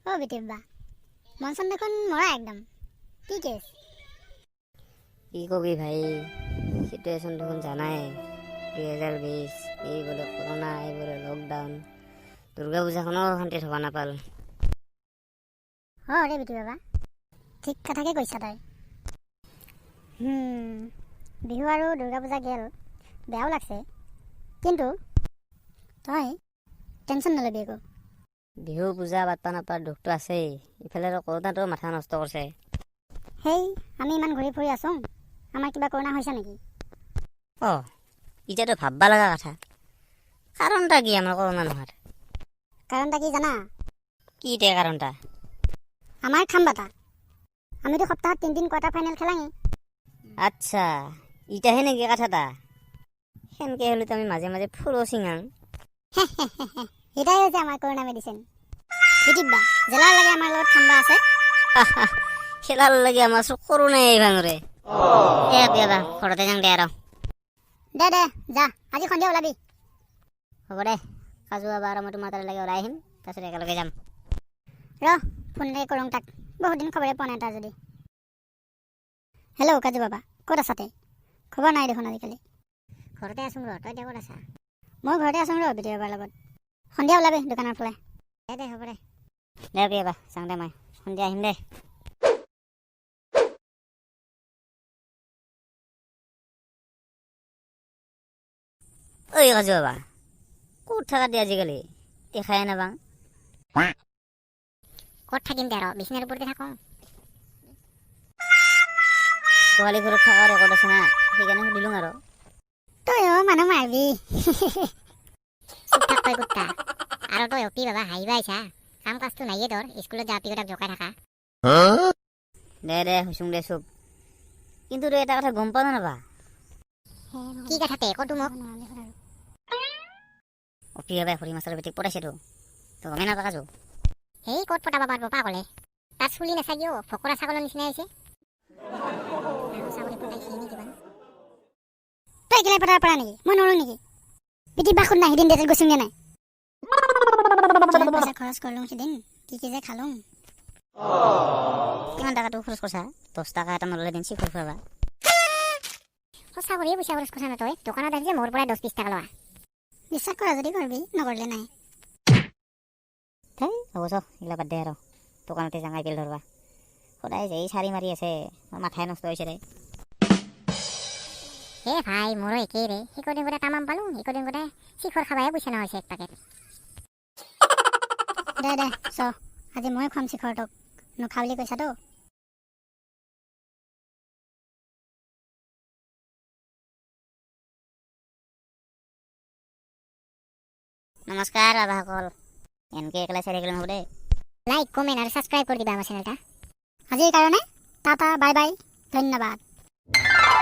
ও বিটিবা মনচন দেখোন মৰা একদম কি কেছ কি কবি ভাই, সিটুৱেশ্যন দেখোন জানাই। 2020 এই বোলে কৰোণা, এই বোলে লকডাউন, দুৰ্গা পূজাখনো শান্তিত হ'ব নাপাল। ৰে বিটি বাবা ঠিক কথাকে কৈছা তই। বিহু আৰু দুৰ্গা পূজা গেল, বেয়াও লাগছে, কিন্তু তই টেনশ্যন নলবি একো। বিহু পূজা পাতবা নাপাৰ দুখটো আছেই, ইফালে আৰু কৰোণাটো মাথা নষ্ট কৰিছে। সেই আমি ইমান ঘূৰি ফুৰি আছোঁ, আমাৰ কিবা কৰোণা হৈছে নেকি? এতিয়াতো ভাববা লগা কথা, কাৰণটা কি আমাৰ কৰোণা নোহোৱাৰ? কাৰণটা কি জানা? কি এতিয়া কাৰণটা? আমাৰ খাম্বাটা, আমিতো সপ্তাহত 3 দিন কোৱাৰ্টাৰ ফাইনেল খেলাঙে। আচ্ছা, ইটাহে নেকি কথাটা? সেনকে হ'লেতো আমি মাজে মাজে ফুৰো চিঙাং। এটাই হৈছে আমাৰ কৰোণা মেডিচিন। বিটিবা জেলাৰ লাগে আমাৰ লগত খাম্বা আছে। খেলাৰ লাগে আমাৰ চব কৰোণাই এই ভাঙৰে। ঘৰতে যাং দে আৰু। দে যা, আজি সন্ধিয়া ওলাবি। হ'ব দে, কাজু বাবা আৰু মই তোমাৰ তাত লাগে ওলাই আহিম, তাৰপিছত একেলগে যাম। ফোন এটা কৰোঁ তাক, বহুত দিন খবৰে পোৱা নাই তাৰ যদি। হেল্ল' কাজু বাবা, ক'ত আছা তই? খবৰ নাই দেখোন আজিকালি। ঘৰতে আছোঁ তই এতিয়া ক'ত আছা? মই ঘৰতে আছোঁ বিটি বাবাৰ লগত। সন্ধিয়া ওলাবি দোকানৰ ফালে। দে হ'ব দে বিয়াবা যাওঁ দে, মই সন্ধিয়া আহিম দে। ঐ কাজু বাবা, ক'ত থাকা দিয়ে আজিকালি? দেখাই নাপাং। ক'ত থাকিম দে আৰু, বিচনাৰ ওপৰতে থাকোঁ। গোহালি ঘৰত থকা ৰেকৰ্ড আছে না, সেইকাৰণে সুধিলোঁ আৰু। তই মানুহ মাৰবি। চুপ থাক তই কুত্তা। আৰু তই অপি বাবা হাঁহিবা আহিছা, কাম কাজটো নাইয়ে তোৰ, স্কুলত যা পিকতাক জোকাই থাকা। দে শুচুং দে চুপ। কিন্তু তই এটা কথা গম পাৱ নাপা? কি কথাতে ক'তো মোক? অপি বাবাই হৰি মাছৰ বেটিক পঠাইছেতো, তই গমেই নাপা কাজু? সেই ক'ত পতাব পাৰব পাগলে, তাত চুলি নাচাকিও ভকৰা ছাগলৰ নিচিনা হৈছে। তই একেলাই পতাব পাৰা নেকি? মই নৰো নেকি? পিঠি বাখুন নাই, সিদিন ডেটত গৈছোঁগে নাই? পইচা খৰচ কৰিলোঁ সিদিন, কি যে খালোঁ। কিমান টকাটো খৰচ কৰছা? 10 টকা এটা নললে দিন চিখৰ খুৱাবা। সঁচা কৰিয়ে পইচা খৰচ কৰছা না তই? দোকানত আহি যে মোৰ পৰাই 10-20 টকা লোৱা। বিশ্বাস কৰা যদি কৰবি, নকৰিলে নাই। হ'ব চ, এইগিলা বাদ দে আৰু। দোকানতে যাং আইপিএল ধৰবা। সদায় যে চাৰি মাৰি আছে, মোৰ মাথাই নষ্ট হৈছে দে। ভাই মোৰো একেই ৰে, সিকদিন গোটেই তামাম পালোঁ, সিকদিন গোটেই চিখৰ খাবাহে পইচা নহৈছে এক পেকেট। দে চ, আজি মই খুৱাম চিখৰ তোক, নোখা বুলি কৈছাতো। নমস্কাৰ বাবাসকল, এনেকে একেলাই চাই থাকিলে নহ'ব দে। লাইক, কমেণ্ট আৰু ছাবস্ক্ৰাইব কৰি দিবা আমাৰ চেনেলটা। আজিৰ কাৰণে টাটা, বাই বাই, ধন্যবাদ।